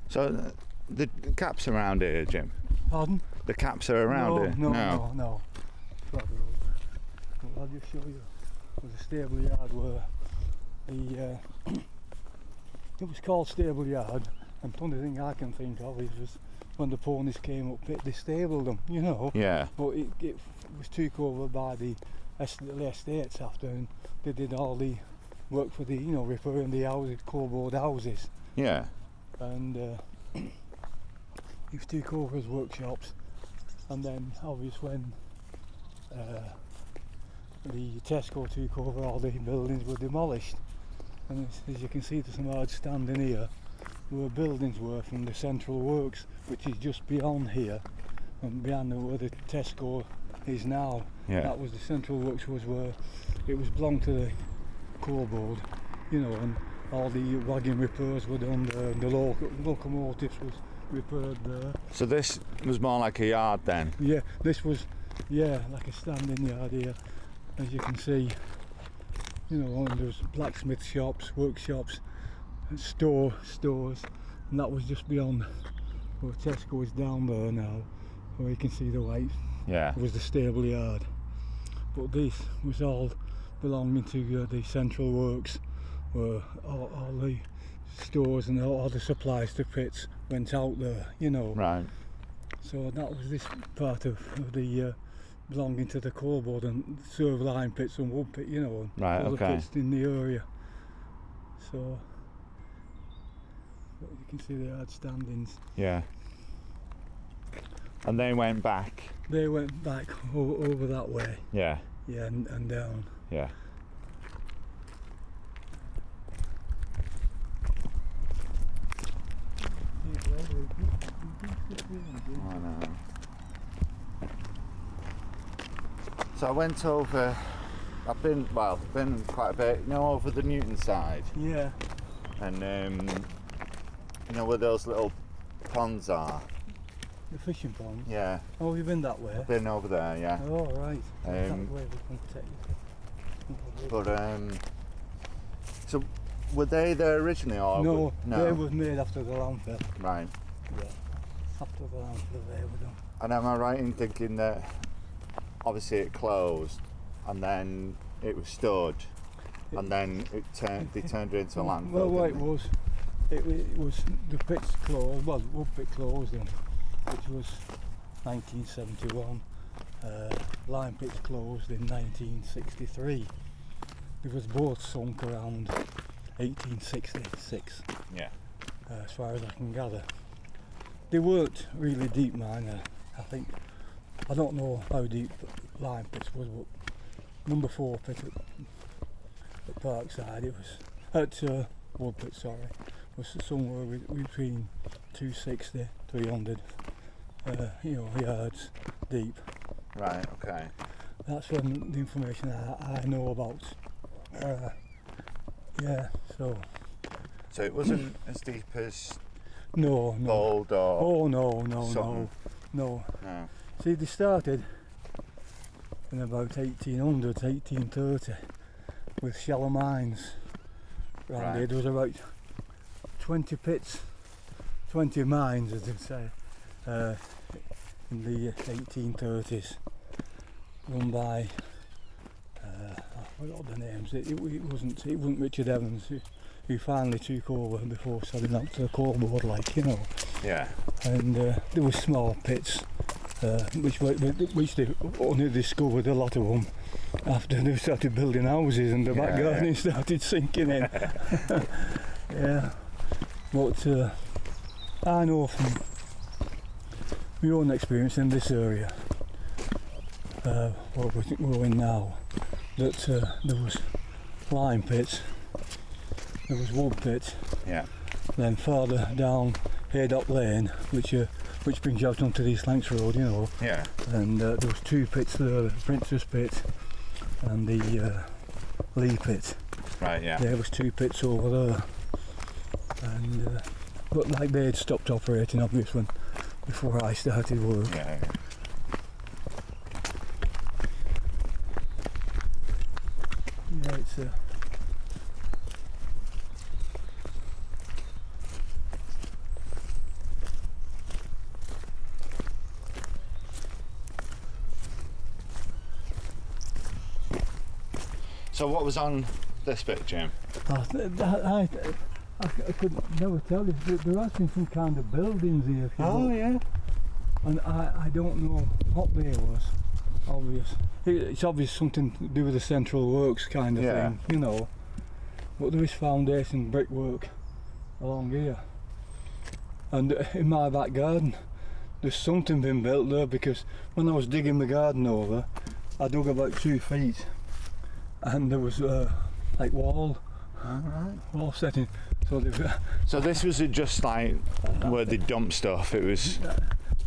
So the caps around here, Jim? Pardon? The caps are around here? No. Further over. Well, I'll just show you. There's a stable yard where the it was called stable yard, and the only thing I can think of is was when the ponies came up, they stabled them, you know. Yeah. But it was took over by the estates after, and they did all the work for the, you know, repairing the houses, cardboard houses. Yeah. And it was took over as workshops, and then obviously when the Tesco took over, all the buildings were demolished. And as you can see, there's some large standing here where buildings were from the Central Works, which is just beyond here, and behind where the Tesco is now. Yeah. That was the Central Works, was where it was belonged to the coal board, you know, and all the wagon repairs were done there, and the locomotives was repaired there. So this was more like a yard then? Yeah, this was, like a standing yard here, as you can see. You know, and there was blacksmith shops, workshops, stores, and that was just beyond where Tesco is down there now, where you can see the white. Yeah. It was the stable yard. But this was all belonging to the Central Works, where all the stores and all the supplies to pits went out there, you know. Right. So that was this part of the belonging to the coal board, and serve lime pits and wood pit, you know, and right, all okay. the pits in the area. So you can see they had standings. Yeah. And they went back? They went back over that way. Yeah. Yeah, and down. Yeah. I know. So I went over, I've been quite a bit, you know, over the Newton side. Yeah. And you know where those little ponds are? The fishing ponds? Yeah. Oh, you've been that way? I've been over there, yeah. Oh, right. That way we can take you. But so were they there originally, or no, they were made after the landfill. Right. Yeah. After the landfill they were done. And am I right in thinking that obviously it closed and then it was stored and then they turned it into a landfill? Well, what it was the pits closed, well, the wood pit closed in, which was 1971. Lime pits closed in 1963. It was both sunk around 1866. Yeah. As far as I can gather. They weren't really deep mine, I think. I don't know how deep lime pits was, but number 4 pit at Parkside, it was at wood pit, was somewhere between 260, 300 yards deep. Right, okay. That's from the information I know about. So it wasn't as deep as no. Bold or Oh no. See, they started in about 1800, 1830 with shallow mines around here. There was about 20 pits, 20 mines, as they say, in the 1830s, run by I forgot the names. It wasn't Richard Evans who finally took over before selling out to the coal board, like, you know. Yeah. And there were small pits, which they only discovered a lot of them after they started building houses and the back garden started sinking in. Yeah. But I know from my own experience in this area, what we're in now, that there was lime pits, there was wood pits, then farther down Haydock Lane, which brings you out onto the East Lancs Road, you know, and there was 2 pits there, the Princess Pit and the Lee Pit. Right, yeah. There was 2 pits over there, and looked like they'd stopped operating, obviously, before I started work. Yeah. Yeah, it's So what was on this bit, Jim? I could never tell you. There has been some kind of buildings here. If you look. Yeah. And I don't know what they was. Obvious. It's obvious something to do with the central works kind of thing, you know. But there is foundation brickwork along here. And in my back garden, there's something been built there, because when I was digging the garden over, I dug about 2 feet, and there was like wall setting. So this was just like where they dumped stuff. It was.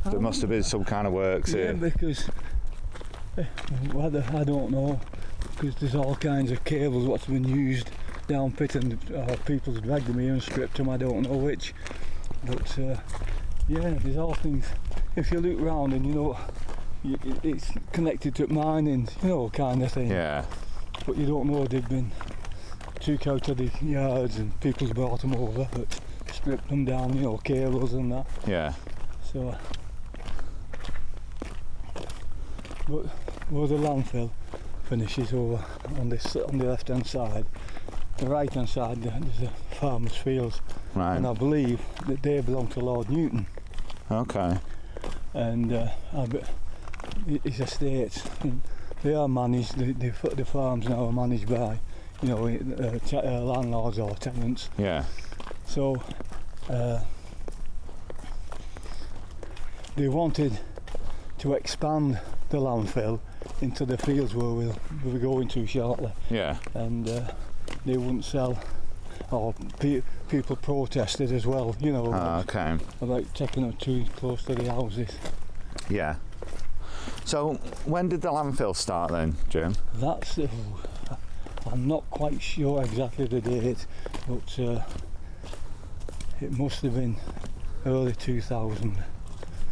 There must have been some kind of works here. Because I don't know, because there's all kinds of cables what's been used down pit, and people's dragged them here and stripped them. I don't know which, but yeah, there's all things. If you look round, and you know, it's connected to mining, you know, kind of thing. Yeah. But you don't know they've been took out of the yards and people's brought them over, but stripped them down, you know, cables and that. Yeah. So, but where the landfill finishes over on the left hand side, the right hand side there's a farmer's fields, Right. and I believe that they belong to Lord Newton. Okay. And his estates, and they are managed. The farms now are managed by, you know, landlords or tenants. Yeah. So they wanted to expand the landfill into the fields where we'll be going to shortly. Yeah. And they wouldn't sell, or people protested as well, you know, Okay. about taking them too close to the houses. Yeah. So when did the landfill start then, Jim? That's, I'm not quite sure exactly the date, but it must have been early 2000.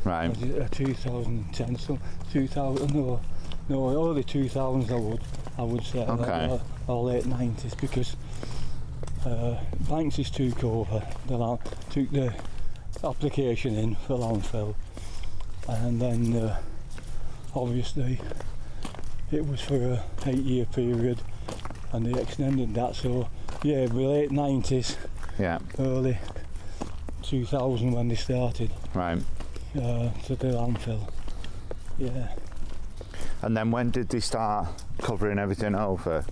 Right. Was it 2010? So 2000? No, early 2000s. I would say. Okay. Or late 90s, because Banks took over took the application in for landfill, and then obviously it was for a 8-year period, and they extended that. So yeah, the late 90s, Yeah. early 2000 when they started. Right. To the landfill. Yeah. And then when did they start covering everything over?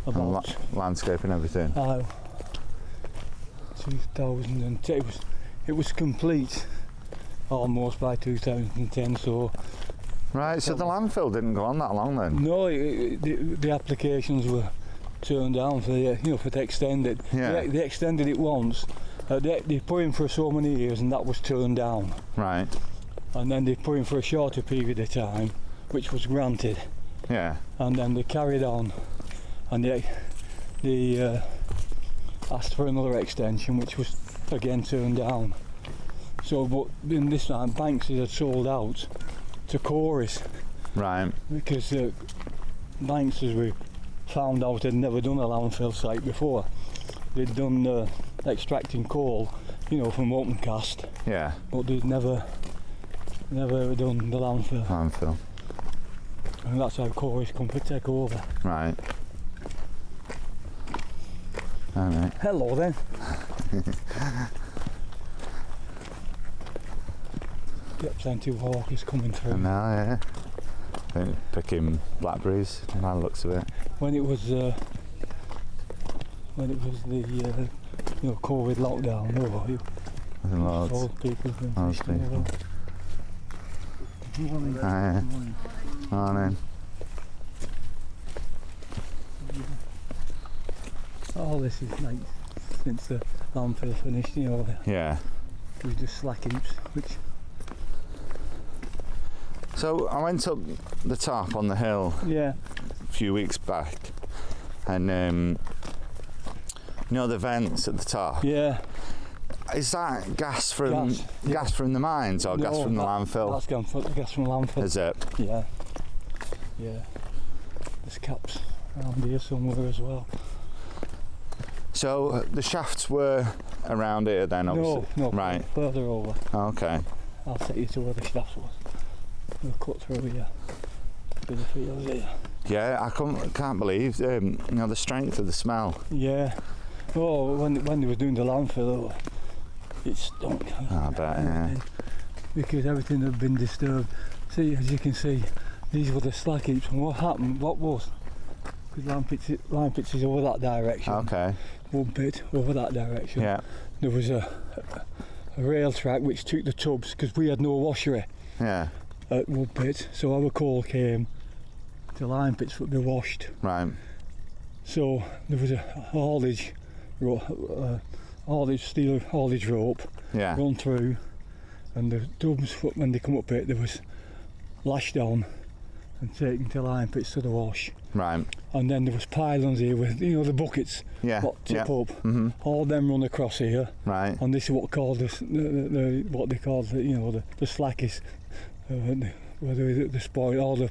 About Landscape and everything? 2010. It was complete almost by 2010. So Right, so the landfill didn't go on that long then? no, the applications were turned down for to extend it. Yeah. They extended it once. They put in for so many years, and that was turned down. Right. And then they put in for a shorter period of time, which was granted. Yeah. And then they carried on, and they asked for another extension, which was again turned down. So, but in this time, Banks had sold out to Corys, Right. because Banks, as we found out, had never done a landfill site before. They'd done extracting coal, from open cast, Yeah. but they'd never done the landfill. Landfill. And that's how Corys come to take over. Right. Alright. Hello then. Get plenty of hawkers coming through. Now, yeah. Picking blackberries, by the looks of it. When it was the COVID lockdown, Loads. old people have been Loads of fishing people. over. Morning. Hi. Morning. Morning. All this is nice since the landfill finished, Yeah. it was just slack heaps, which So I went up the top on the hill yeah. a few weeks back, and the vents at the top. Yeah. Is that gas from Gas, from the mines or gas No, from the landfill? That's gas from landfill. Is it? Yeah. Yeah. There's caps around here somewhere as well. So the shafts were around here then, obviously. No, Right. further over. Okay. I'll take you to where the shafts was. We'll cut through here, through the fields here. Yeah, I can't believe the strength of the smell. Yeah. Oh, when they were doing the landfill, it stunk. I bet, yeah. Because everything had been disturbed. See, as you can see, these were the slack heaps. And what happened? What was? Because Lyme pits is over that direction. Okay. One pit over that direction. Yeah. There was a rail track which took the tubs because we had no washery Yeah. at Wood Pit, so our coal came to Lyme pits to be washed. Right. So there was a haulage steel haulage rope Yeah. run through, and the tubs, when they come up it, they was lashed on and taken to Lyme pits to the wash. Right. And then there was pylons here with the buckets Yeah. what tip Yeah. up. Mm-hmm. All them run across here. Right. And this is what called what they call the slackies, the spoil, all the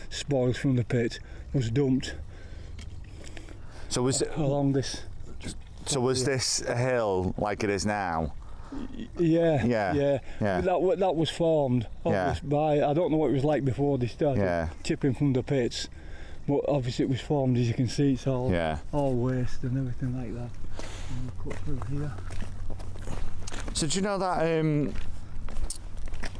spoils from the pit was dumped So was along this. this a hill like it is now? Yeah. Yeah. That was formed by, I don't know what it was like before they started tipping from the pits, but obviously it was formed. As you can see, it's all waste and everything like that. And we'll cut through here. So do you know that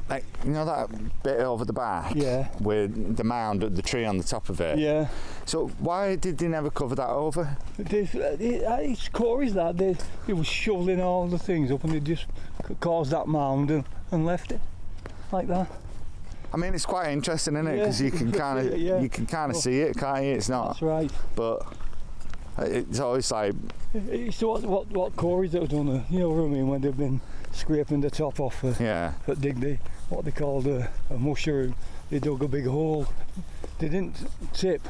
that bit over the back? Yeah. With the mound, the tree on the top of it. Yeah. So why did they never cover that over? It's quarries that they was shoveling all the things up, and they just caused that mound and left it like that. I mean, it's quite interesting, isn't it? Because you can kind of see it, can't you? It's not. That's right. But it's always like. It's what quarries that were done. You know what I mean? When they've been scraping the top off. But dig what they called a mushroom. They dug a big hole. They didn't tip.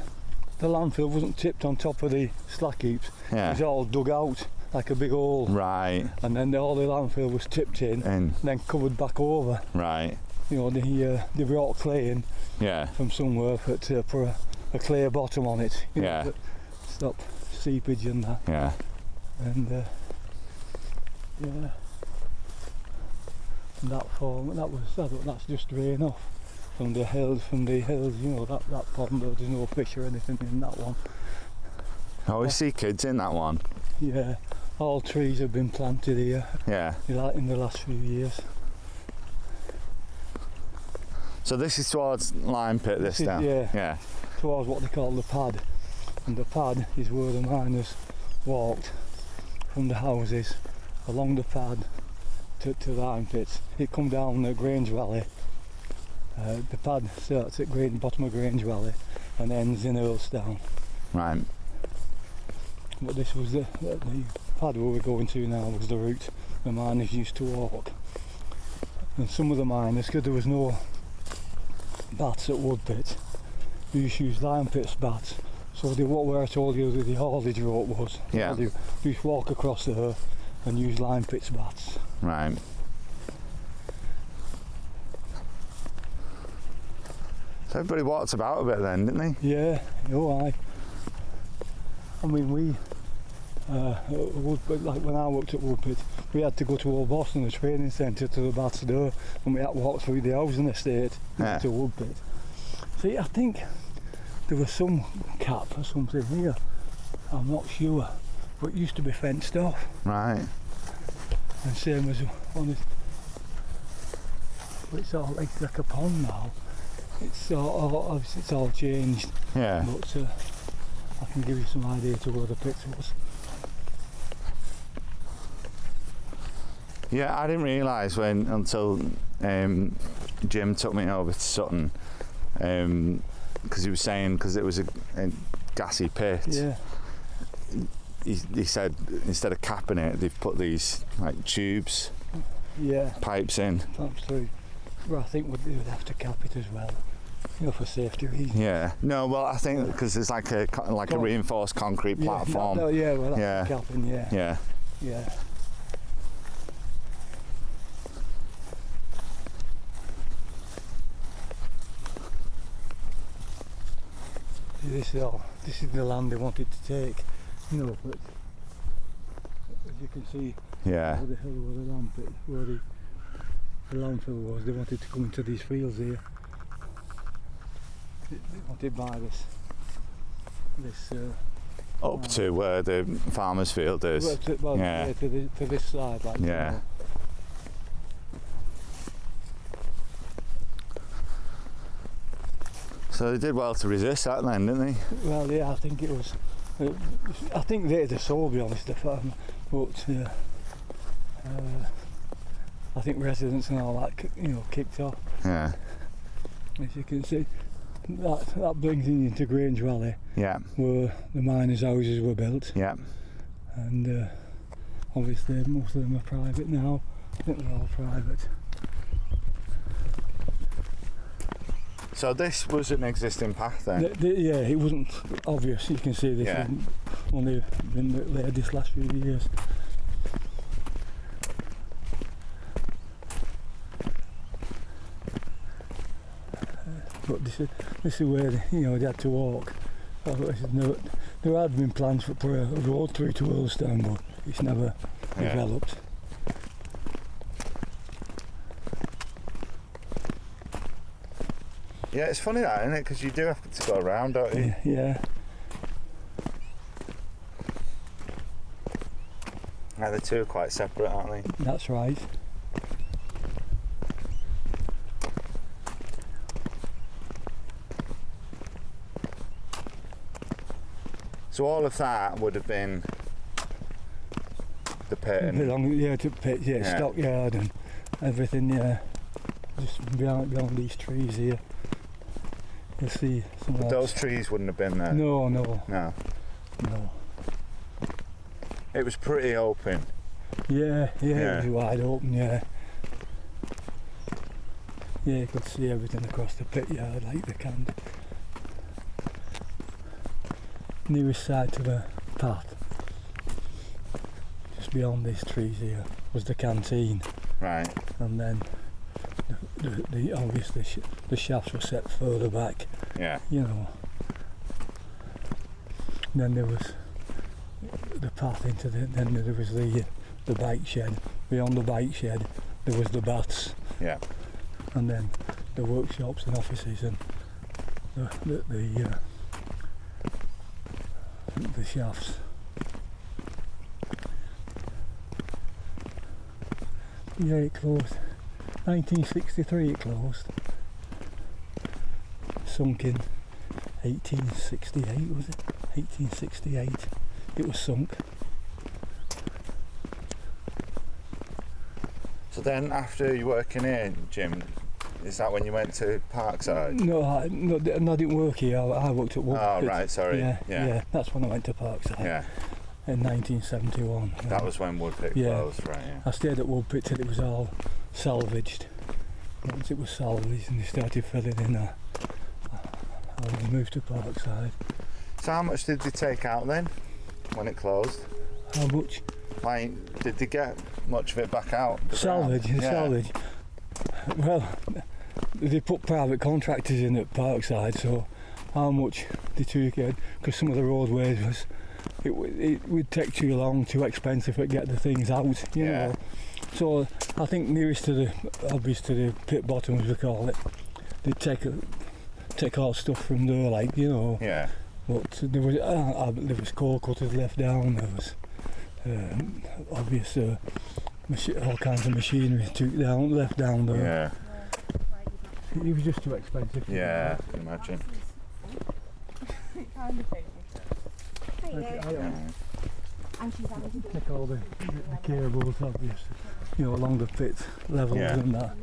The landfill wasn't tipped on top of the slack heaps. Yeah. It was all dug out like a big hole. Right. And then all the landfill was tipped in and then covered back over. Right. You know, they brought clay in from somewhere to put a clay bottom on it. You know, to stop seepage and that. Yeah. And and that form, that's just drain off from the hills. You know, that pond. There's no fish or anything in that one. I always see kids in that one. Yeah, all trees have been planted here. Yeah. In the last few years. So this is towards Lyme Pit. This down. Yeah. Towards what they call the pad, and the pad is where the miners walked from the houses along the pad to the Lyme pits. It come down the Grange Valley. The pad starts at bottom of Grange Valley and ends in Earlstown. Right. But this was the pad where we're going to now was the route the miners used to walk. And some of the miners, because there was no bats at Wood Pit, they used to use Lyme Pit's bats. So where I told you that the haulage rope was, you just walk across there and use Lyme Pit's bats. Right. So everybody walked about a bit then, didn't they? Yeah, I mean, we, like when I worked at Wood Pit, we had to go to Old Boston, the training centre, to the bats there, and we had to walk through the housing estate to Wood Pit. See, I think there was some cap or something here, I'm not sure, but it used to be fenced off. Right. And same as on it, it's all like a pond now. It's all changed. Yeah. But I can give you some idea to where the pit was. Yeah, I didn't realise until Jim took me over to Sutton, because he was saying because it was a gassy pit. Yeah. He said instead of capping it, they've put these like tubes, pipes in. Perhaps through. Well, I think they would have to cap it as well, you know, for safety reasons. Yeah. No, well, I think because there's like a reinforced concrete platform. Well, that's capping. Yeah. This is the land they wanted to take, you know, but as you can see, where the hill where the land pit, where the landfill was, they wanted to come into these fields here. They wanted to buy this this. Up to where the farmer's field is. Yeah. To this side, like. Yeah. So they did well to resist that then, didn't they? Well, yeah, I think it was. I think they had a soul, to be honest, the farm, but I think residents and all that, kicked off. Yeah. As you can see, that brings you into Grange Valley, Yeah. where the miners' houses were built, Yeah. and obviously most of them are private now. I think they're all private. So this was an existing path then? Yeah, it wasn't obvious. You can see this hasn't only been laid this last few years. But this is where they had to walk. There had been plans for a road through to Earlstown, but it's never developed. Yeah, it's funny that, isn't it? Because you do have to go around, don't you? Yeah. Yeah, the two are quite separate, aren't they? That's right. So all of that would have been the pit and To pit, stockyard and everything, just beyond these trees here. You'll see some of those trees wouldn't have been there. No. It was pretty open. Yeah, it was wide open, yeah. Yeah, you could see everything across the pit yard like the candy. Nearest side to the path, just beyond these trees here, was the canteen. Right. And then obviously the shafts were set further back. Yeah. Then there was the path into then there was the bike shed. Beyond the bike shed there was the baths. Yeah. And then the workshops and offices and the shafts. Yeah, it closed. 1963 it closed. Sunk in 1868, was it? 1868 it was sunk. So then after you working here, Jim, is that when you went to Parkside? No, I didn't work here. I worked at Woodpit. Oh, right, sorry. Yeah, that's when I went to Parkside. Yeah. In 1971. That was when Woodpit closed, right, yeah. I stayed at Woodpit till it was all salvaged. Once it was salvaged and they started filling in, I moved to Parkside. So how much did they take out then, when it closed? How much? Like, did they get much of it back out? Salvage. Well, they put private contractors in at Parkside, so how much they took it, because some of the roadways was, it would take too long, too expensive to get the things out, you know. So I think nearest to the pit bottom, as we call it, they'd take all stuff from there, like, you know. Yeah. But there was coal cutters left down. There was obvious all kinds of machinery left down there. Yeah. It was just too expensive. Yeah, I can imagine. Kind of thing. Take all the cables, obviously, you know, along the pit levels and that.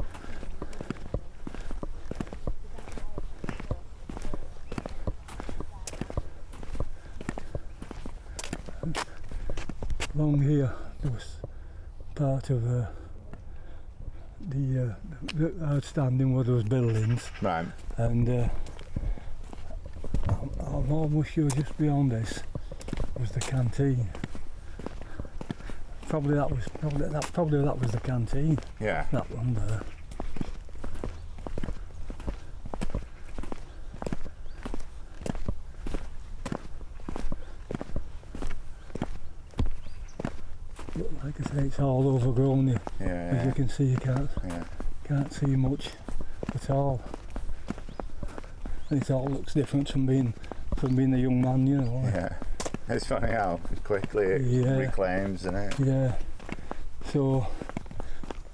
Along here, there was part of the outstanding were those buildings. Right. And I'm almost sure just beyond this was the canteen. Probably that was the canteen. Yeah. That one there. But like I say, it's all overgrown here. As you can see, you can't see much at all. And it all looks different from being from being a young man, you know. Yeah. It's funny how quickly it reclaims, isn't it? Yeah. So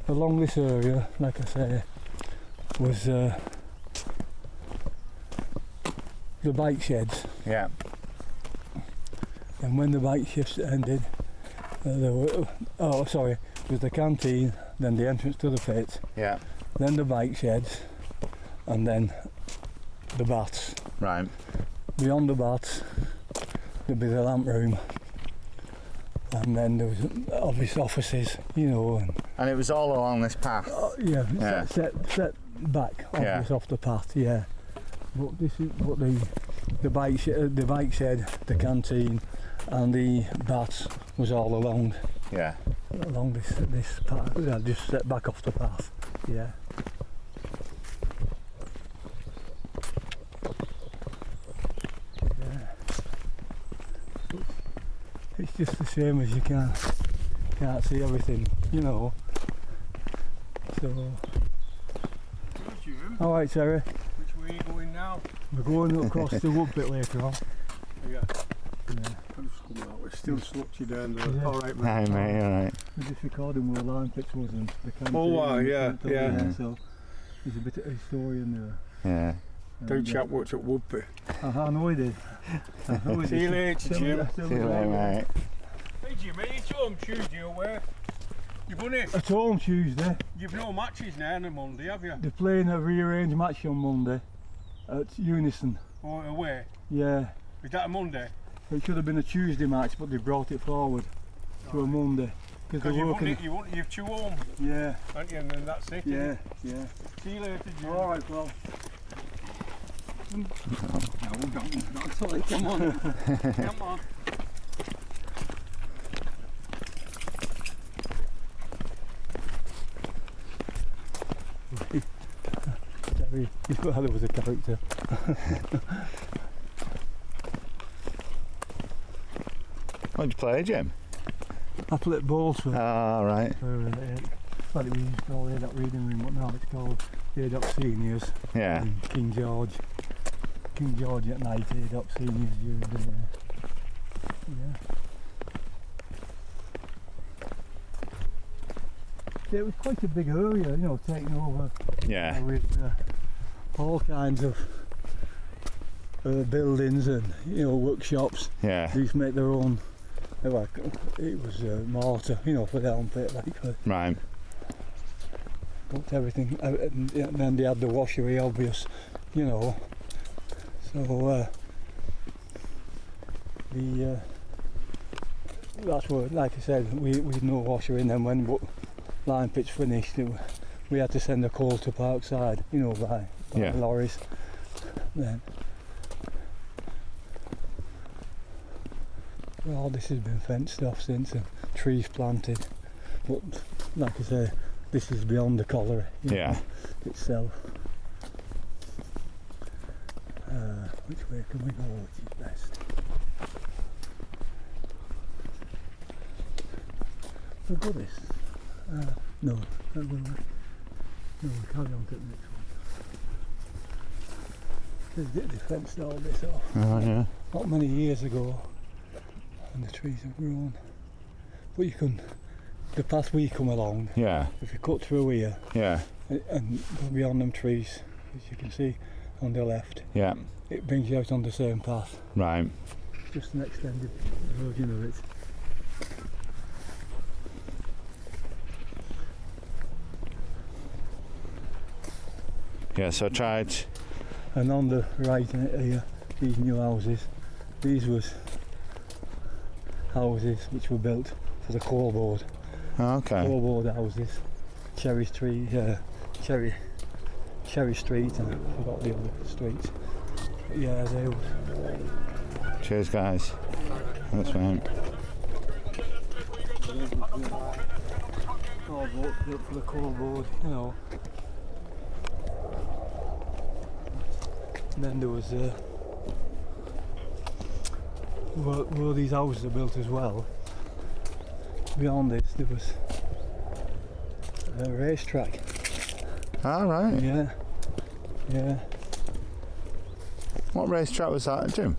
along this area, like I say, was the bike sheds. Yeah. And when the bike shifts ended, there was the canteen, then the entrance to the pit, Yeah. then the bike sheds, and then the baths. Right. Beyond the baths, there'd be the lamp room, and then there was obvious offices, you know. And it was all along this path. Yeah. Set back, obvious off the path. Yeah. But the bike shed, the canteen, and the baths was all along. Yeah. Along this path, just set back off the path. Yeah. It's just the same as you can't see everything, you know. So. All right, Terry. Which way are you going now? We're going across the wood bit later on. Yeah. Yeah. I'm just coming out. We're still slutchy down there. Yeah. All right, Hi, mate. mate. All right. We're just recording where Lyme pits was and the canteen. Oh, wow, and the yeah, canteen, yeah. So there's a bit of a story in there. Yeah. Don't chap worked at Woodby. I know he did. See you later, Jim. See you later, mate. Hey, Jimmy, it's home Tuesday or where? You bunny? At home Tuesday. You've no matches now on a Monday, have you? They're playing a rearranged match on Monday at Unison. Or away? Yeah. Is that a Monday? It should have been a Tuesday match, but they brought it forward to a Monday. Because you've two home, Yeah. haven't you? And then that's it. Yeah. Yeah. See you later, Jim. All right, well. No, don't. Sorry, come on. Come on. His father was a character. What did you play, Jim? I played balls for Right. well, it was called ADOC Reading Room, but now it's called ADOC Seniors. Yeah. In King George at night, ADOC Seniors during the day. Yeah. It was quite a big area, you know, taken over Yeah. with all kinds of buildings and, you know, workshops. Yeah. They used to make their own, like, it was mortar, you know, for the elm pit, like, Right. but everything, and then they had the washery, obvious, you know. So that's where, like I said, we had no washery, and then when Lyme pitch finished, we had to send the coal to Parkside, you know, by lorries. Then all this has been fenced off since, and trees planted. But like I say, this is beyond the colliery itself. Which way can we go? Which is best? We'll go this. No, we carry on to the next one. They fenced all this off. Oh, yeah. Not many years ago, and the trees have grown. But you can, the path we come along, Yeah. if you cut through here Yeah. and go beyond them trees, as you can see on the left, Yeah. it brings you out on the same path. Right. Just an extended version of it. Yeah, so I tried. And on the right here, these new houses, these was houses which were built for the coal board. Okay. Coal board houses, Cherry Street, Cherry Street, and I forgot the other streets. But yeah, they were. Cheers, guys. That's right. All built for the coal board, you know. And then there was where these houses are built as well. Beyond this, there was a racetrack. All right. Yeah, yeah. What racetrack was that, Jim?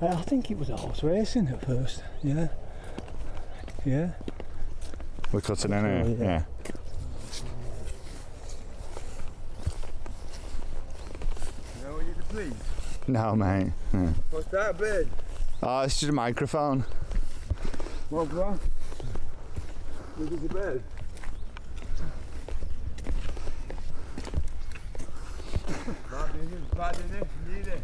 I think it was a horse racing at first. Yeah. Yeah. We're cutting in here. yeah. Yeah. You know what you can please? No, mate. Yeah. What's that, Ben? Oh, it's just a microphone. What's that? Look at the bed. Bad in it, need it.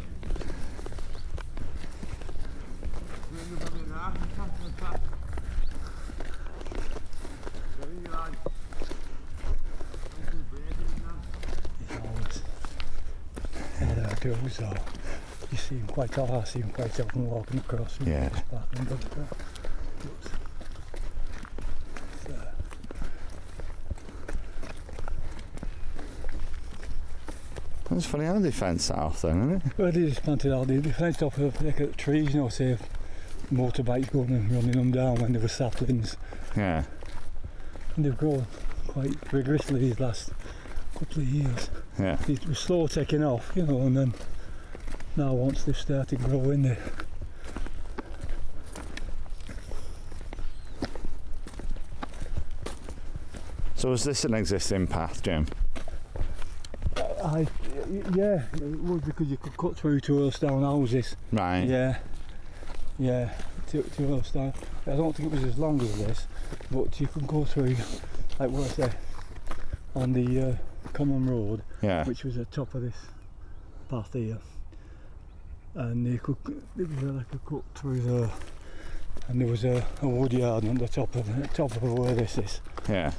Yeah, I do, so you see him quite often. I see him quite often walking across. Yeah. It's funny how they fence that off then, isn't it? Well, they just planted out. They fenced off the trees, you know, say motorbikes going and running them down when they were saplings. Yeah. And they've grown quite vigorously these last couple of years. Yeah. It was slow taking off, you know, and then now once they've started growing, they So is this an existing path, Jim? yeah, it was because you could cut through to Earlstown houses. Right. Yeah, to Earlstown. I don't think it was as long as this, but you could go through, like what I say, on the common road, Yeah. which was at the top of this path here, and there was like a cut through there, and there was a wood yard on the top of where this is. Yeah.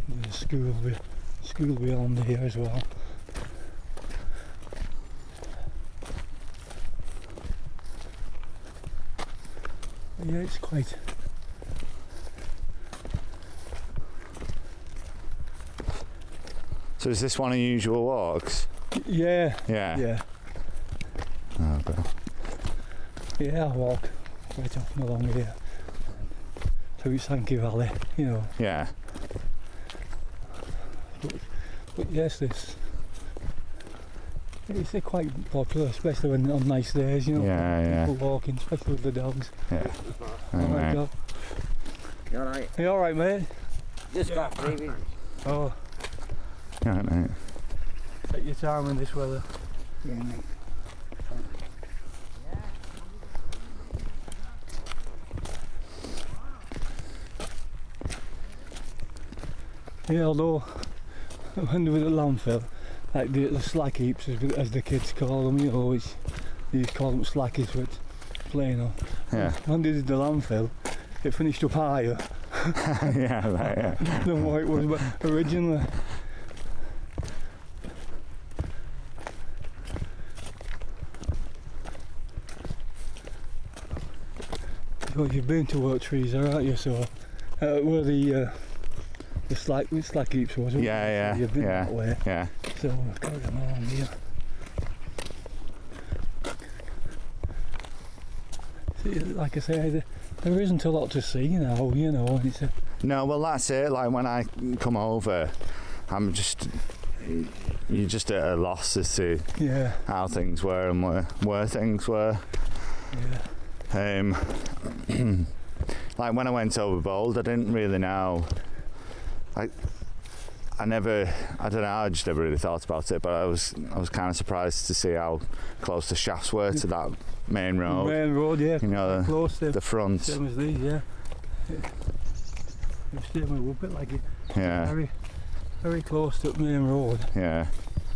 There's a school beyond here as well. Yeah, it's quite. So is this one of your usual walks? Yeah. Yeah. Yeah. Oh, bro. Yeah, I walk quite often along here. Through Sankey Valley, you know. Yeah. But yes, it's quite popular, especially when on nice days, you know. Yeah, People walking, especially with the dogs. Yeah. Alright, Alright. Joe. You alright? You alright, mate? Just got leaving. Oh, Alright, mate. take your time in this weather. Yeah, mate. Yeah, although when they were at landfill, like the slack heaps, as the kids call them, you know, which they call them slackies, but plain on. Yeah. When they did the landfill, it finished up higher Yeah, right, yeah. than what it was originally. So you've been to work trees, aren't you? So where the slack heaps was, wasn't it? Yeah, So you've been yeah, that way. Yeah. So we've got them along here. See, like I say, there isn't a lot to see now, you know, and it's a, No, well that's it. Like when I come over, you're just at a loss as to yeah, how things were and where things were. yeah. Like when I went over Bold, I didn't really know. Like I don't know. I just never really thought about it. But I was kind of surprised to see how close the shafts were to that main road. Main road, yeah. You know, Close to the front. same as these, yeah. You're staying a bit like it. Yeah, Very, very close to the main road. yeah,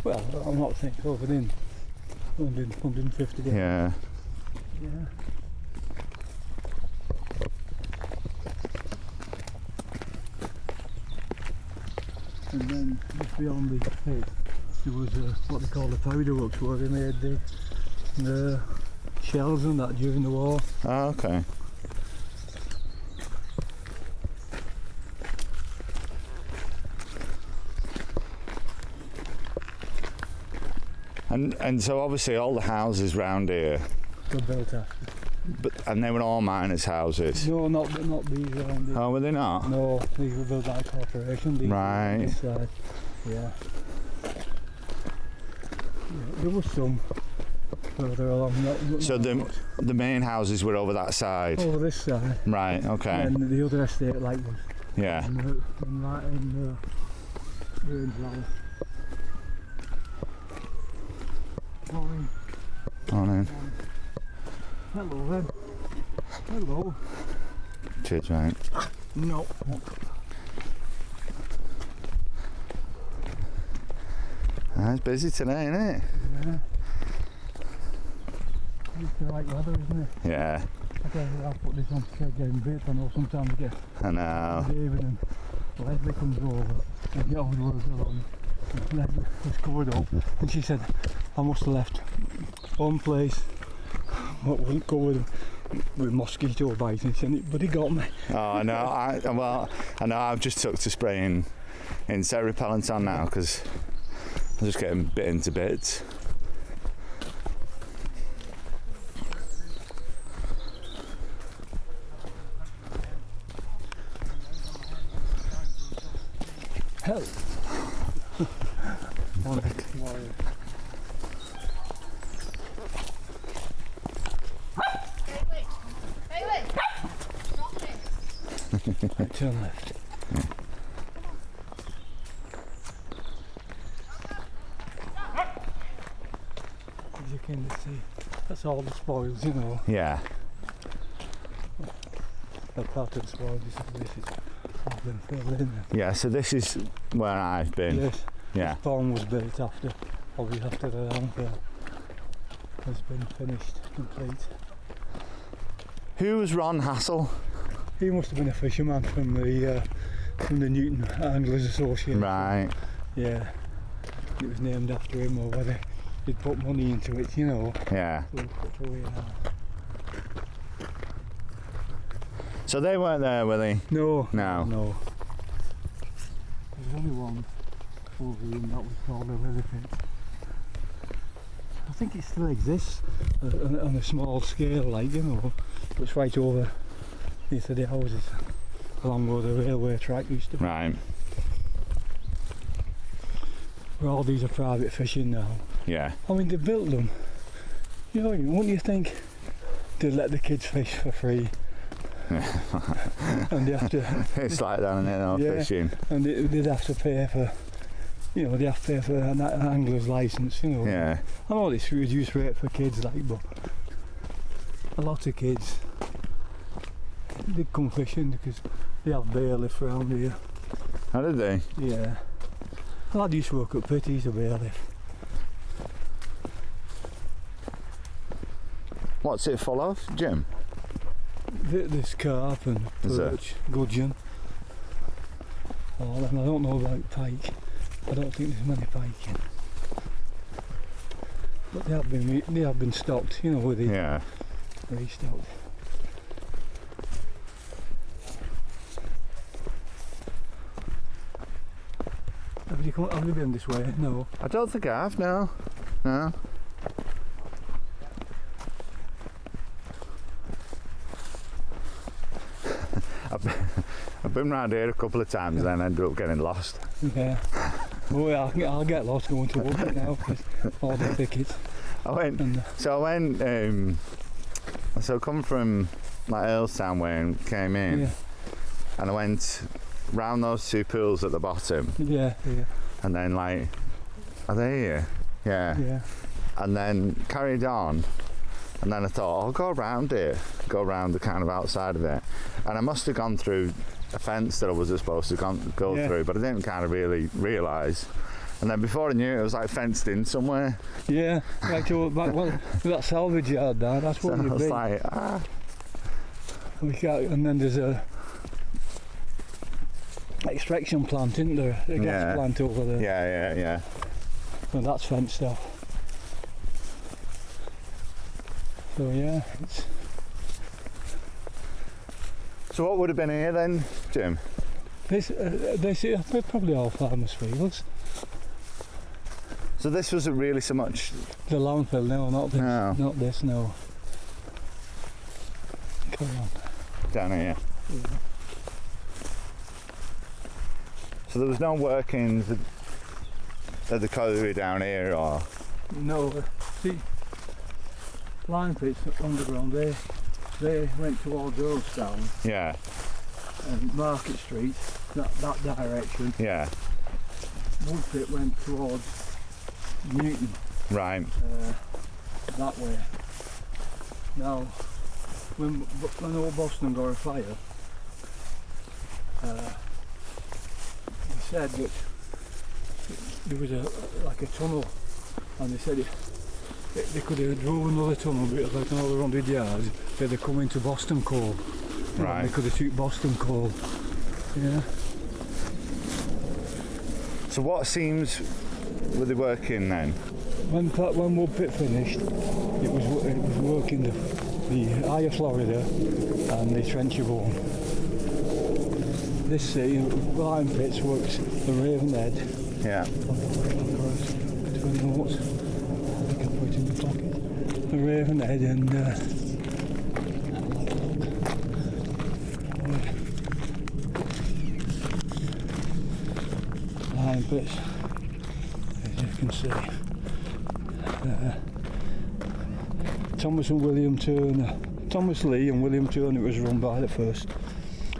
Well, I'm not saying so within 150 days. yeah. Yeah. And then just beyond the pit, there was what they call the powder works, where they made the shells and that during the war. Oh, okay. And so obviously all the houses round here, They built after. and they were all miners' houses. No, not these around here. Oh, were they not? No, these were built by a corporation. These Right. on this side. Yeah. There was some further along. Not So much. the main houses were over that side. Over this side. Right. Okay. And the other estate like was Yeah. in Range Valley. Morning. Morning. Hello then. Hello. Cheers, mate. No. It's busy today, isn't it? Yeah. It's the right weather, isn't it? Yeah. Okay, I'll put this on to getting bit. I know sometimes I get I know. David and Leslie comes over and get on with us along. Leslie was covered up and she said I must have left one place what wasn't covered with mosquito bites, but he got me. Oh, I know. I know. I've just took to spraying insect repellent on now because I'm just getting bitten to bits. Hell. Turn left. As you can see, that's all the spoils, you know. Yeah. That part of the spoils this is all been filled in. Yeah. So this is where I've been. This Yeah. farm was built probably after the landfill has been finished, complete. Who was Ron Hassel? He must have been a fisherman from the Newton Anglers Association. Right. Yeah, it was named after him, or whether he'd put money into it, you know. Yeah. We'll put away now. So they weren't there, were they? No. No. No. There was only one over here, and that was called the Lily Pit. I think it still exists on a small scale, like, you know, but it's right over into the houses along where the railway track used to be. Right. Where all these are private fishing now. Yeah. I mean, they built them. You know, wouldn't you think they'd let the kids fish for free? And they have to. It's like that, isn't it? No, Yeah. fishing. And they'd have to pay for. You know, they have to pay for an angler's licence. You know. Yeah. I know this reduced rate for kids, like, but a lot of kids they come fishing because they have bailiff around here. How did they? Yeah. A lad used to work at Pitt, he's a bailiff. What's it full of, Jim? There's carp and Is there? perch, gudgeon. All them. I don't know about pike. I don't think there's many pike in. But they have been stocked, you know, with the Yeah. restocked. Have you been this way? No. I don't think I have, no. No. I've been round here a couple of times and then ended up getting lost. Yeah. Oh, yeah, I'll get lost going to work now because all the tickets. I went, so I come from like Earlstown way and came in, Yeah. and I went round those two pools at the bottom, Yeah. Yeah. and then like, are they here? Yeah. Yeah. And then carried on, and then I thought, I'll go around it, go around the kind of outside of it, and I must have gone through a fence that I wasn't supposed to go Yeah. through, but I didn't kind of really realise. And then before I knew it, it was like fenced in somewhere. Yeah. Right to back that salvage yard there. That's So what I you'd was be. like, And then there's a extraction plant, isn't there? A gas Yeah. plant over there. yeah. And that's fenced off. So yeah, it's So what would have been here then, Jim? they're probably all farmers' fields. So this wasn't really so much. The landfill, no, not this. No. Not this, no. Come on. Down here. Yeah. So there was no workings at the colliery down here, or No, see, Lyme pits underground, they went towards Earlstown Yeah, and Market Street, that direction. yeah, Wood pit went towards Newton, right, that way. Now, when old Boston got a fire, they said that there was like a tunnel, and they said they could have drove another tunnel, but it was like another 100 yards. They'd have come into Boston Coal. right. They could have took Boston Coal. Yeah. So what seams were they working then? When Wood Pit finished, it was working the higher Florida and the Trenchy Bone. This Lyme pits worked the Ravenhead. Yeah, Notes. I can put it in my pocket. The Ravenhead and Lyme pits, as you can see. Thomas Lee and William Turner was run by the first,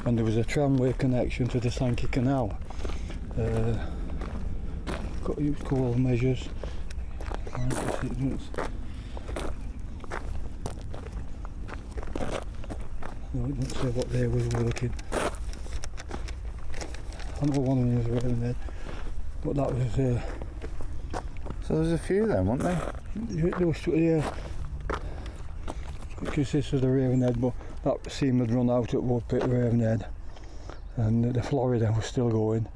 and there was a tramway connection to the Sankey Canal. Coal measures. No, it doesn't say what they was working. I know one of them was Ravenhead, but that was. so there's a few then, weren't there? There was, yeah, because this was the Ravenhead, but that seam had run out at Wood Pit Ravenhead, and the Florida was still going.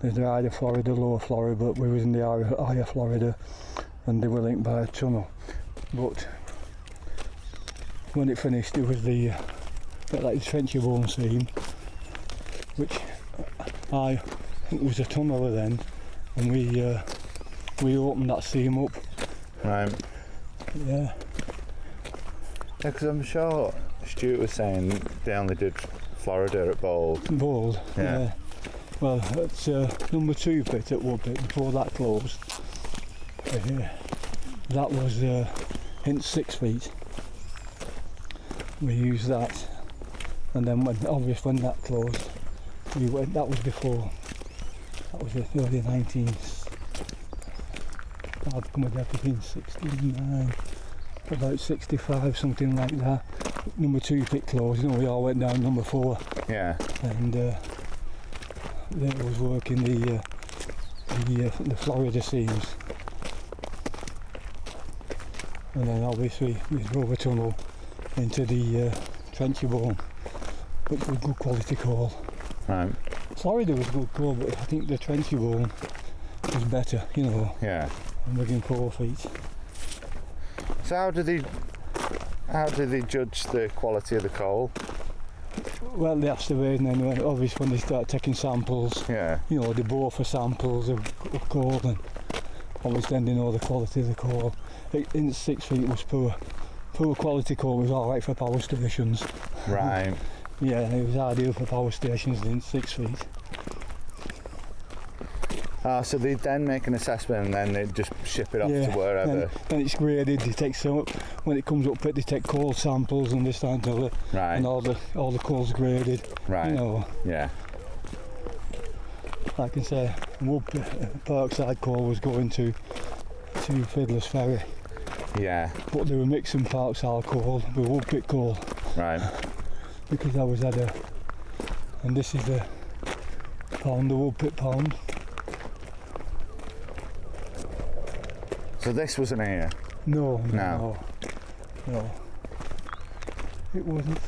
There's the higher Florida, lower Florida, but we was in the higher Florida, and they were linked by a tunnel. But when it finished, it was the like the Trenchy Bone seam, which I think was a tunneler then, and we opened that seam up. Right. Yeah. Yeah, because I'm sure Stuart was saying they only did Florida at Bold. Yeah. Well, it's number 2 pit at Wood Pit before that closed. That was in 6 feet. We used that, and then when that closed, we went. That was before. That was the early 19s. I'd come with that in 69, about 65, something like that. Number 2 pit closed. We all went down number 4. Yeah. And there was working the Florida seams, and then obviously we drove a tunnel into the Trenchy Bone, which was good quality coal. Right. Florida was good coal, but I think the Trenchy Bone was better, Yeah. and within 4 feet. So how do they judge the quality of the coal? Well, they excavate, and then obviously when they start taking samples, Yeah. they bore for samples of coal, and obviously then they know the quality of the coal. In 6 feet it was poor quality coal. Was alright for power stations. Right. Yeah, it was ideal for power stations in 6 feet. So they then make an assessment and then they just ship it off to wherever. Then it's graded. They take when it comes up pit, they take coal samples and this and that, Right. and all the coal's graded. Right. Yeah. Like I say, Parkside coal was going to Fiddler's Ferry. Yeah. But they were mixing Parkside coal with Wood Pit coal. Right. Because I was had and this is the pond, the Wood Pit pond. So this wasn't here? No. It wasn't.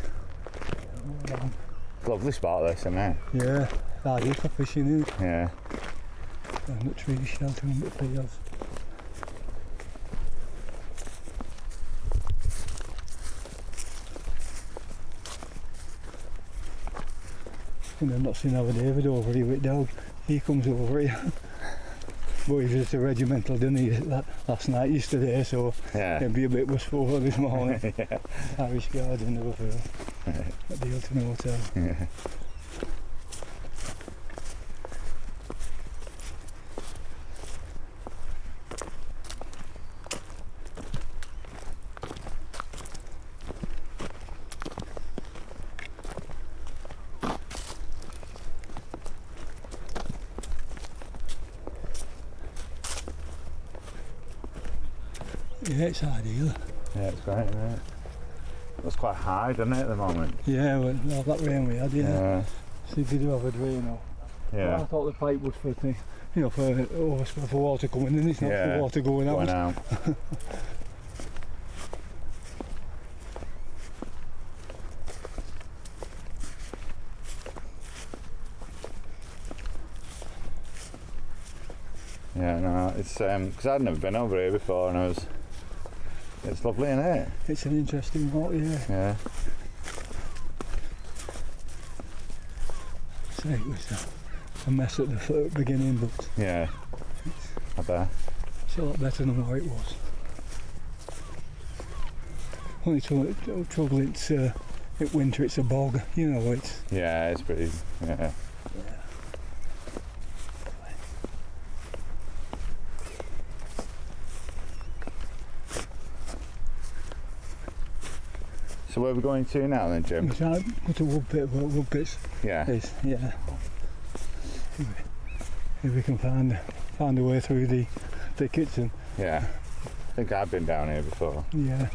Lovely spot this, isn't it? Yeah, that is for fishing, isn't it? Yeah. And the trees sheltering the fields. And I'm not seeing our David over here with dog. He comes over here. But he's just a regimental, didn't he, last night, yesterday, so Yeah. he'll be a bit wistful for this morning. Yeah. Irish Guard in Liverpool at the Hilton Hotel. Yeah. Yeah, it's ideal. Yeah, it's great, isn't it? It's quite high, doesn't it, at the moment? Yeah, well, all that rain we had, Yeah. So if you do have a drain now. Yeah. I thought the pipe was for for water coming in, it's not for water going out. Going out. Yeah, no, it's because I'd never been over here before, and it's lovely, isn't it? It's an interesting walk, yeah. Yeah. So it was a mess at the beginning, but Yeah. I bet. it's a lot better than what it was. Only trouble, it's in winter, it's a bog, you know. It's Yeah, it's pretty. Yeah. So where are we going to now then, Jim? it's like what a wood bits Yeah. is, yeah. If we can find a way through the thickets and Yeah. I think I've been down here before. yeah.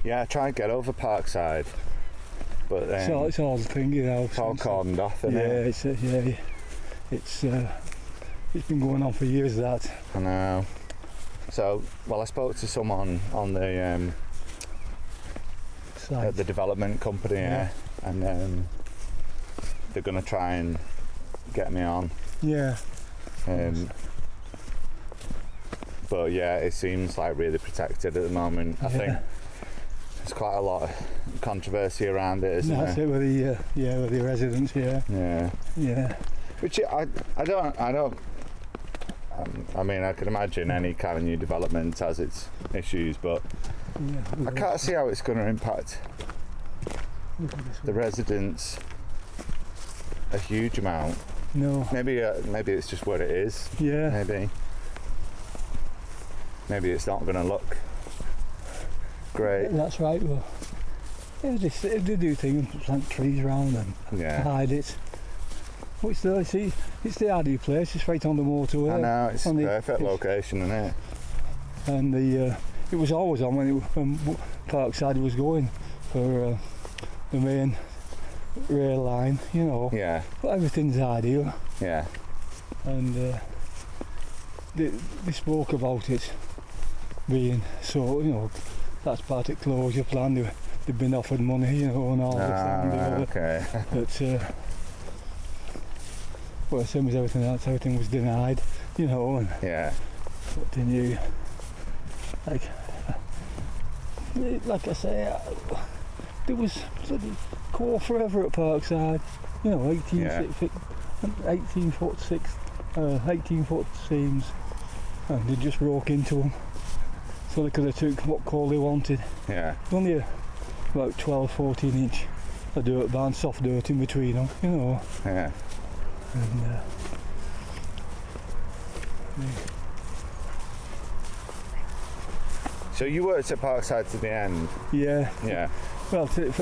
Yeah, I tried to get over Parkside, but then It's all the thing, you know. it's all cordoned off, isn't Yeah, it? it's been going on for years, that. I know. So, well, I spoke to someone on the Site. at the development company, Yeah. and they're going to try and get me on. Yeah, But yeah, it seems like really protected at the moment. I think there's quite a lot of controversy around it, isn't that's there? it with the residents, yeah. Yeah. Which I don't. I mean, I can imagine any kind of new development has its issues, but I can't see how it's going to impact the residents a huge amount. No. Maybe it's just what it is. Yeah. Maybe it's not going to look great. That's right. Well, yeah, they do things, plant trees around and Yeah. hide it. It's the ideal place. It's right on the motorway. I know, it's on the- perfect location, isn't it? And it was always on when Parkside was going for the main rail line, you know. Yeah. But everything's ideal, Yeah. and they spoke about it being so, you know, that's part of closure plan. They've been offered money, you know, and all this and the other. Okay. But well, same as everything else, everything was denied, you know. And Yeah. what they knew, like I say, there was bloody core forever at Parkside, you know, 18 foot seams, and they just broke into them, so they could have took what coal they wanted. Yeah. Only about 12-14 inch of dirt band, soft dirt in between them, you know. Yeah. And So you worked at Parkside to the end. yeah, Yeah. well, it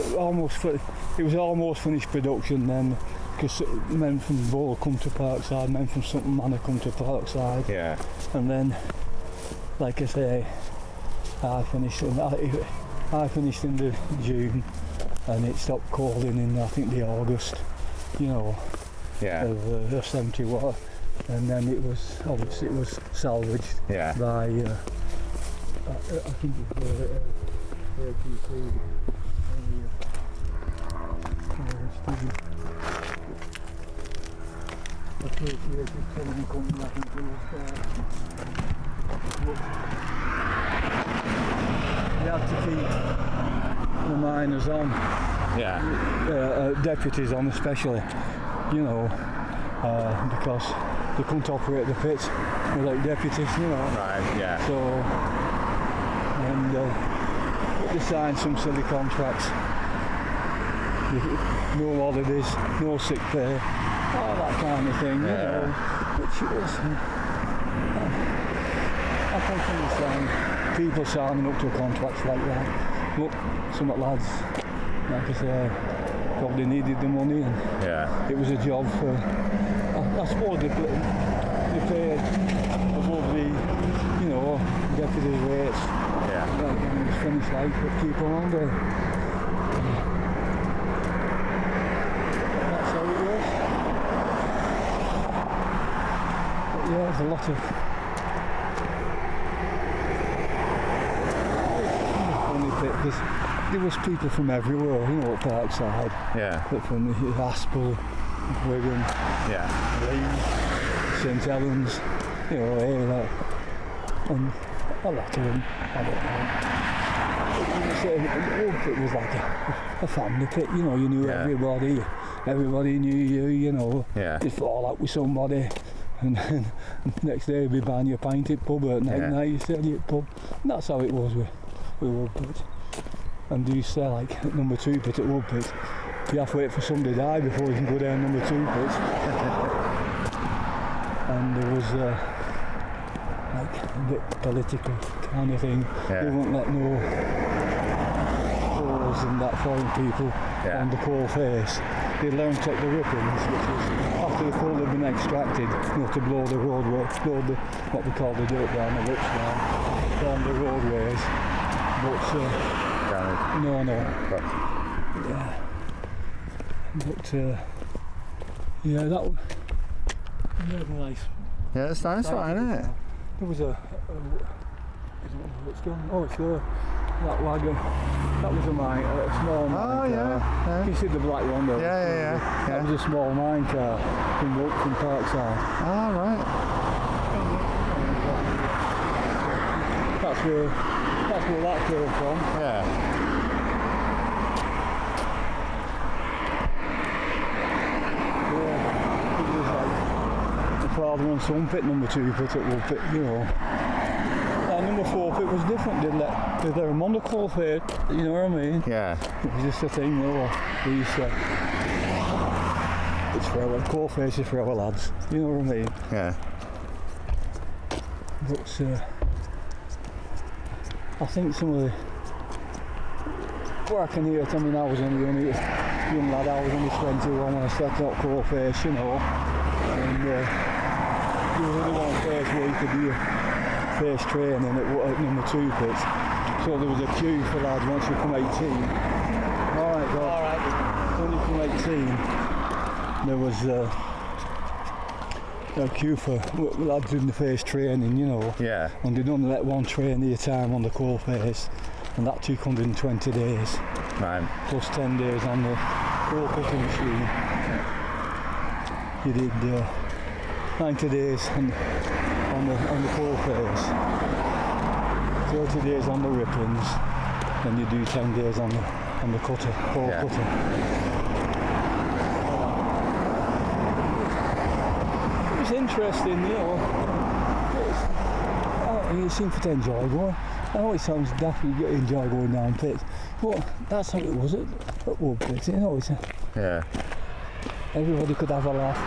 was almost finished production then, because men from Bull come to Parkside, men from Sutton Manor come to Parkside, Yeah. and then, like I say, I finished in the June, and it stopped calling in I think the August, you know, Yeah. of 71, and then it was salvaged Yeah. by I think it was APC. They had to keep the miners on, Yeah. deputies on especially, you know, because they couldn't operate the pits without deputies, you know. Right. Yeah. So, and they signed some silly contracts. No holidays, no sick pay, all that kind of thing, you know. Which was, I can't understand people signing up to contracts like that. Look, some lads, like I say, probably needed the money, and Yeah. it was a job for. I suppose they paid above the, you know, deputy rates. Yeah. And it's finished like, but keep on doing. That's how it was. But yeah, there's a lot of funny bit because there was people from everywhere, you know, at Parkside. Yeah. But from Haspel, Wigan, Yeah. Leeds, St Helens, you know, here, that. And a lot of them, I don't know. It was like a family pit, you know, you knew everybody knew you, you know. Yeah. You'd fall out with somebody, and then next day you'd be buying your pint at pub at night, you stay at your pub. And that's how it was with Woodpit. And do you say like at number 2 pit at Woodpit, you have to wait for somebody to die before you can go down number 2 pit. And there was like a bit political kind of thing. Yeah. They wouldn't let no Poles and that foreign people on the coal face. They'd let them take the rippings, which was after the coal had been extracted, you know, to blow the roadway, blow the, what we call the dirt down, the rips down the roadways. But no. Yeah. But yeah, that was nice. Yeah, it's nice one, isn't it? There was a what's going? Oh, it's there. That wagon. That was a mine, a small mine car. Yeah. You see the black one there? Yeah. That was a small mine car from Parkside. Ah, right. That's where that came from. Yeah. It was like the father and son pit, number 2 pit at Woodpit, you know. Number 4 pit was different. They let them on the coal face, you know what I mean? Yeah. It was just a thing, you know. These, it's for our coal face is for our lads, you know what I mean? Yeah. But I think some of the what I can hear, I mean, I was only a young lad, I was only 21 when I started out coal face, you know. And there was only one face where you could do your face training at number 2 pit. So there was a queue for lads once you come 18. Alright. When you come 18, there was a queue for lads doing the face training, you know. Yeah. And they'd only let one train at a time on the coal face, and that took 120 days. Right. Plus 10 days on the coal picking machine. You did 90 days on the coal face, 30 days on the rippings, then you do 10 days on the cutter, coal cutter. It was interesting, you know. You seem to enjoy going. I know it sounds daft, you enjoy going down pits, but that's how it was at Woodpit, you know. Yeah. Everybody could have a laugh.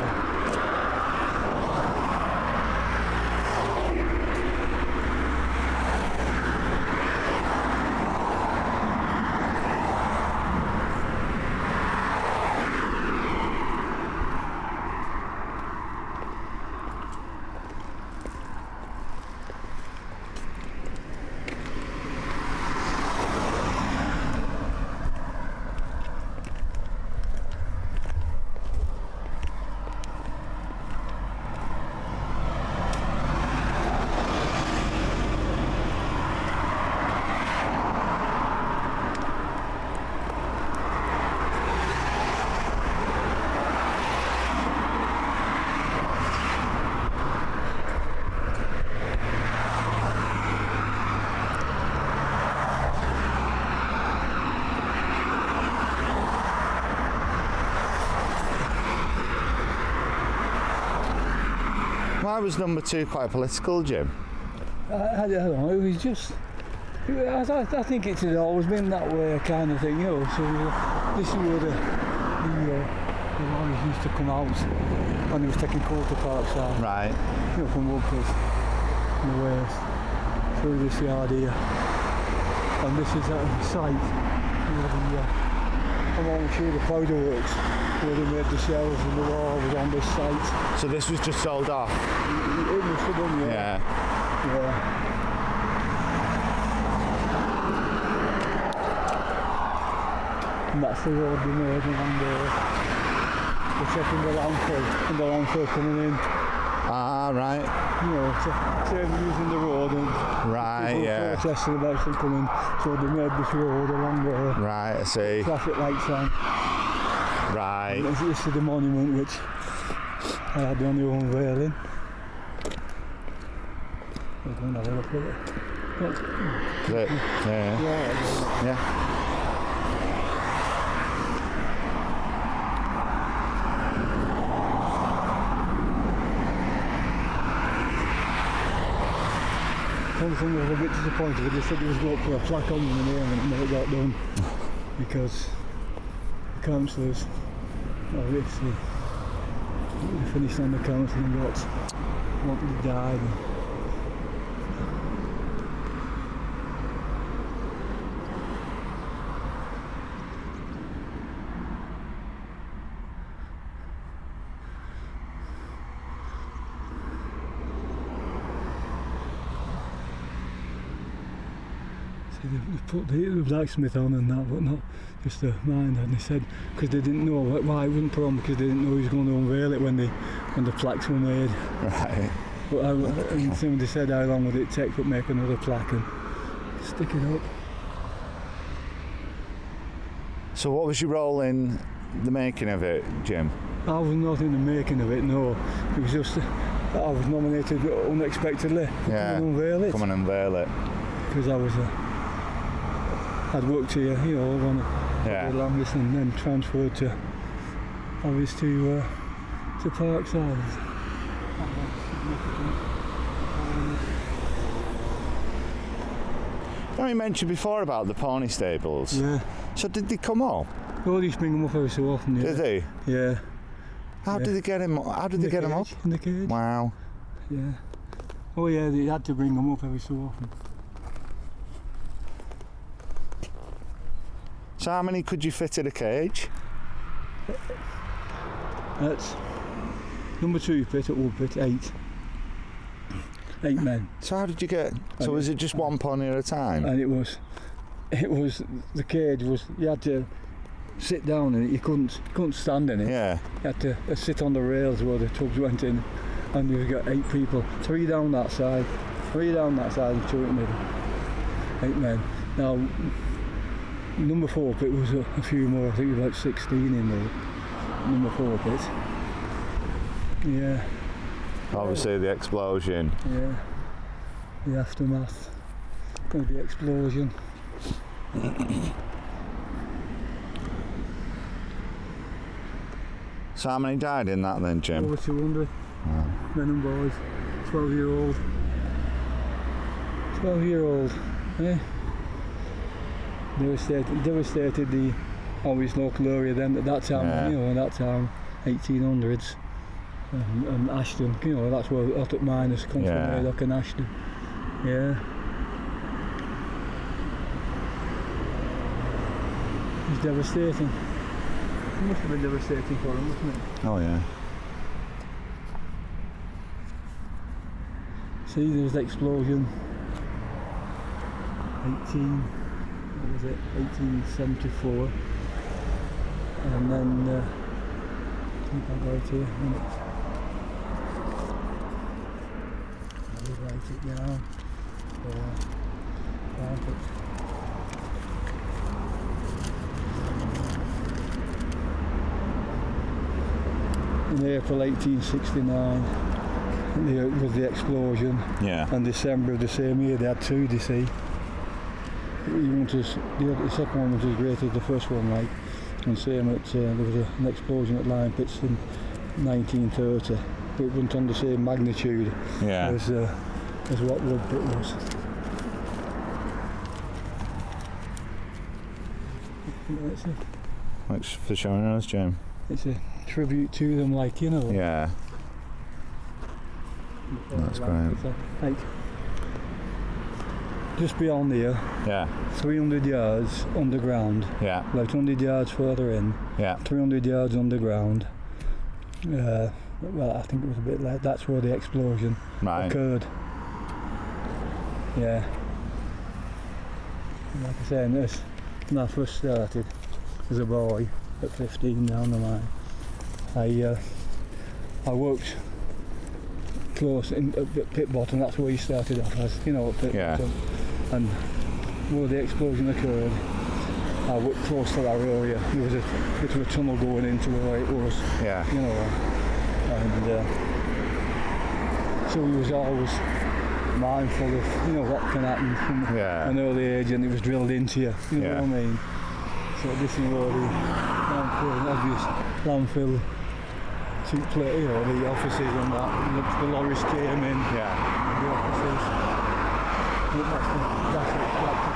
Why was number 2 quite political, Jim? I don't know, it was just, I think it had always been that way kind of thing, you know. So this is where the lorries used to come out when he was taking coal to Parkside. Right. You know, from Woodpit and the west through this yard here. And this is at the site where I'm almost sure the powder works. where they made the shelves and the wall was on this site. So this was just sold off? It must have done, Yeah. Yeah. And that's the road we made along there. We're checking the landfill and the landfill coming in. Ah, right. You know, to using the road and Right, people yeah. protesting about them coming. So they made this road along there. Right, I see. Traffic lights on. Right. And this is the monument which I had on the unveiling. We're going to have a look at it. Is it? Yeah. Yeah. One thing I was a bit disappointed, they said they was going to put a plaque on the name and it never got done because the councillors, they finished on the council and got one died. They put the blacksmith on and that, but not just the miner. And they said because they didn't know why it wasn't put on, because they didn't know he was going to unveil it when the plaques were made. Right. But and somebody said how long would it take to make another plaque and stick it up. So what was your role in the making of it, Jim? I was not in the making of it, no. It was just I was nominated unexpectedly to come and unveil it. Come and unveil it. Because I'd worked here, you know, on the longest and then transferred to Parkside. Now you mentioned before about the pony stables. Yeah. So did they come up? Oh, they used to bring them up every so often, yeah. Did they? Yeah. How did they get him? How did they get him up? In the cage. Wow. Yeah. Oh yeah, they had to bring them up every so often. So how many could you fit in a cage? That's number 2 pit at wood pit, 8. 8 men. So how did you get? So was it just one pony at a time? And it was the cage was, you had to sit down in it. You couldn't stand in it. Yeah. You had to sit on the rails where the tubs went in, and you've got 8 people, 3 down that side, 3 down that side, and 2 in the middle. 8 men. Now, number 4 pit was a few more. I think about 16 in there. Number 4 pit. Yeah. Obviously the explosion. Yeah. The aftermath of the explosion. So how many died in that then, Jim? Over 200 Wow. men and boys. 12-year-old. 12-year-old. Eh? Devastated the obvious local area then at that time, Yeah. you know, at that time, 1800s. And Ashton, you know, that's where the Ottock miners come from, Haydock and Ashton. Yeah. It was devastating. It must have been devastating for them, wasn't it? Oh yeah. See, there was the explosion. 1874. And then, I think I'll go to a minute. I'll write it down. In April 1869, was the explosion. Yeah. And December of the same year, they had 2, you see. The second one was as great as the first one, like. And same at, there was an explosion at Lyme pits in 1930. But it wasn't on the same magnitude as what wood pit was. Thanks for showing us, Jim. It's a tribute to them, like, you know. Yeah. That's great. just beyond here, Yeah. 300 yards underground, Yeah. about 100 yards further in, Yeah. 300 yards underground. Well, I think it was a bit late. That's where the explosion Right. occurred. Yeah. Like I say, this, when I first started as a boy at 15 down the line, I worked close in at pit bottom. That's where you started off as, you know, at pit Yeah. bottom. And where the explosion occurred, I worked close to that area. There was a bit of a tunnel going into where it was, Yeah. you know, and so he was always mindful of, you know, what can happen from Yeah. an early age, and it was drilled into you, you know Yeah. what I mean? So this is where the landfill took place, you know, the offices and that, the lorries came in, Yeah. the offices. That's that